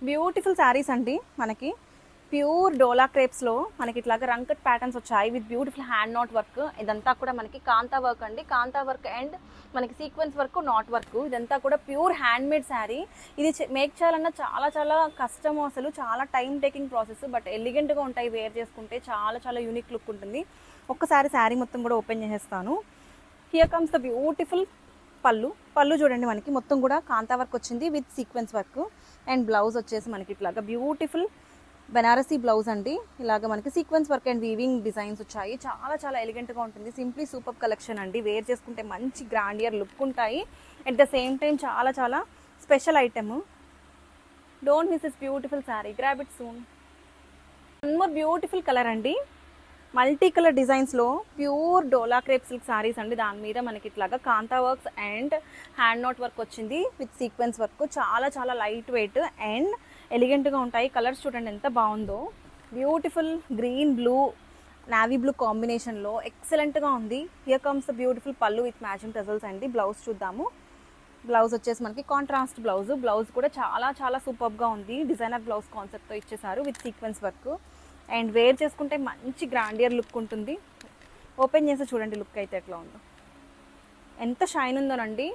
Beautiful saris అండి. మనకి pure డోలా క్రేప్స్లో మనకి ఇట్లాగా రంకట్ ప్యాటర్న్స్ వచ్చాయి with beautiful hand knot work. ఇదంతా కూడా మనకి కాంతా వర్క్ అండి. కాంతా వర్క్ అండ్ మనకి సీక్వెన్స్ వర్క్, నాట్ వర్క్. ఇదంతా కూడా ప్యూర్ హ్యాండ్ మేడ్ శారీ. ఇది మేక్ చేయాలన్నా చాలా చాలా కష్టం, అసలు చాలా టైం టేకింగ్ ప్రాసెస్. బట్ ఎలిగెంట్గా ఉంటాయి వేర్ చేసుకుంటే, చాలా చాలా యూనిక్ లుక్ ఉంటుంది. ఒక్కసారి శారీ మొత్తం కూడా ఓపెన్ చేసేస్తాను. హియర్ కమ్స్ ద బ్యూటిఫుల్ పళ్ళు చూడండి, మనకి మొత్తం కూడా కాంతా వర్క్ వచ్చింది with sequence work. And blouse వచ్చేసి మనకి ఇట్లాగా బ్యూటిఫుల్ బెనారసీ బ్లౌజ్ అండి. ఇలాగ మనకి sequence work and weaving designs వచ్చాయి. చాలా చాలా ఎలిగెంట్గా ఉంటుంది. సింప్లీ సూపర్ కలెక్షన్ అండి. వేర్ చేసుకుంటే మంచి గ్రాండియర్ లుక్ ఉంటాయి. అట్ ద సేమ్ టైం చాలా చాలా special item. Don't miss this beautiful sari, grab it soon. One more beautiful colour అండి. మల్టీ కలర్ డిజైన్స్లో ప్యూర్ డోలా క్రేప్ సిల్క్ శారీస్ అండి. దాని మీద మనకి ఇట్లాగా kantha works and hand knot work వచ్చింది విత్ సీక్వెన్స్ వర్క్. చాలా చాలా లైట్ వెయిట్ అండ్ ఎలిగెంట్గా ఉంటాయి. కలర్స్ చూడండి ఎంత బాగుందో. Beautiful green, blue, navy blue కాంబినేషన్లో ఎక్సలెంట్గా ఉంది. హియర్ కమ్స్ ద బ్యూటిఫుల్ పళ్ళు విత్ మ్యాచింగ్ టజల్స్ అండి. బ్లౌజ్ చూద్దాము. బ్లౌజ్ వచ్చేసి మనకి కాంట్రాస్ట్ బ్లౌజ్. బ్లౌజ్ కూడా చాలా చాలా సూపర్గా ఉంది. డిజైనర్ బ్లౌజ్ కాన్సెప్ట్తో ఇచ్చేసారు with sequence work. And wear చేసుకుంటే మంచి గ్రాండియర్ లుక్ ఉంటుంది. ఓపెన్ చేసి చూడండి లుక్ అయితే ఎట్లా ఉందో, ఎంత షైన్ ఉందోనండి.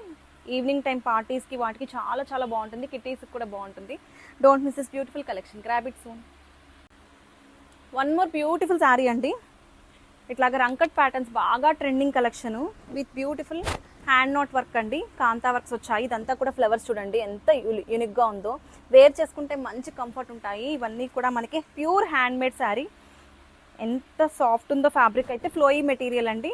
ఈవినింగ్ టైం పార్టీస్కి వాటికి చాలా చాలా బాగుంటుంది. కిటీస్కి కూడా బాగుంటుంది. Don't miss this beautiful collection, grab it soon. One more beautiful sari అండి. ఇట్లాగా రంకట్ ప్యాటర్న్స్ బాగా trending collection with beautiful hand knot work అండి. కాంతా వర్క్స్ వచ్చాయి. ఇదంతా కూడా ఫ్లవర్స్ చూడండి ఎంత యూనిక్గా ఉందో. వేర్ చేసుకుంటే మంచి కంఫర్ట్ ఉంటాయి. ఇవన్నీ కూడా మనకి ప్యూర్ హ్యాండ్ మేడ్ శారీ. ఎంత సాఫ్ట్ ఉందో ఫ్యాబ్రిక్ అయితే. ఫ్లోయీ మెటీరియల్ అండి.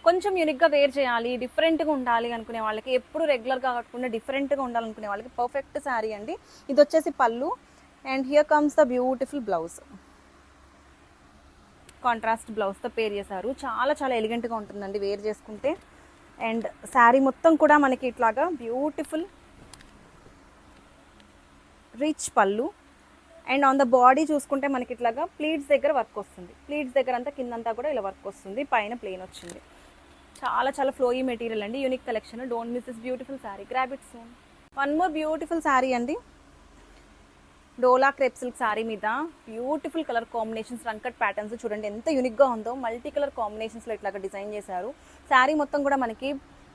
కొంచెం యూనిక్గా వేర్ చేయాలి, డిఫరెంట్గా ఉండాలి అనుకునే వాళ్ళకి, ఎప్పుడు రెగ్యులర్గా కట్టుకునే డిఫరెంట్గా ఉండాలనుకునే వాళ్ళకి పర్ఫెక్ట్ శారీ అండి. ఇది వచ్చేసి పళ్ళు. And here comes the beautiful blouse. Contrast బ్లౌజ్తో పేర్ చేశారు. చాలా చాలా ఎలిగెంట్గా ఉంటుందండి వేర్ చేసుకుంటే. అండ్ శారీ మొత్తం కూడా మనకి ఇట్లాగా బ్యూటిఫుల్ రిచ్ పళ్ళు. అండ్ ఆన్ ద బాడీ చూసుకుంటే మనకి ఇట్లాగా ప్లీట్స్ దగ్గర వర్క్ వస్తుంది. ప్లీట్స్ దగ్గర అంతా కిందంతా కూడా ఇలా వర్క్ వస్తుంది. పైన ప్లెయిన్ వచ్చింది. చాలా చాలా ఫ్లోయీ మెటీరియల్ అండి. Unique collection. Don't miss this beautiful sari, grab it soon. One more beautiful sari అండి. డోలా క్రేప్ సిల్క్ శారీ మీద బ్యూటిఫుల్ కలర్ కాంబినేషన్స్, రంకట్ ప్యాటర్న్స్ చూడండి ఎంత యూనిక్గా ఉందో. మల్టీ కలర్ కాంబినేషన్స్లో ఇట్లాగా డిజైన్ చేశారు. శారీ మొత్తం కూడా మనకి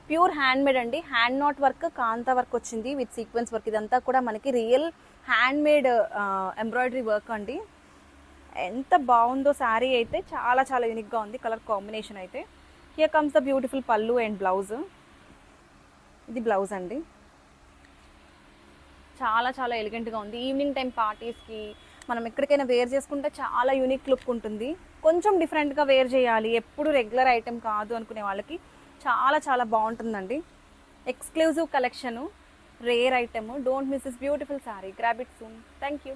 ప్యూర్ హ్యాండ్ మేడ్ అండి. Hand knot work, Kantha work వచ్చింది విత్ సీక్వెన్స్ వర్క్. ఇదంతా కూడా మనకి real hand made embroidery work అండి. ఎంత బాగుందో శారీ అయితే. చాలా చాలా యూనిక్గా ఉంది కలర్ కాంబినేషన్ అయితే. Here comes the beautiful pallu and blouse. ఇది బ్లౌజ్ అండి. చాలా చాలా ఎలిగెంట్గా ఉంది. ఈవినింగ్ టైం పార్టీస్కి మనం ఎక్కడికైనా వేర్ చేసుకుంటే చాలా యూనిక్ లుక్ ఉంటుంది. కొంచెం డిఫరెంట్గా వేర్ చేయాలి, ఎప్పుడు రెగ్యులర్ ఐటెం కాదు అనుకునే వాళ్ళకి చాలా చాలా బాగుంటుందండి. Exclusive collection, rare item. Don't miss this beautiful sari, grab it soon. Thank you.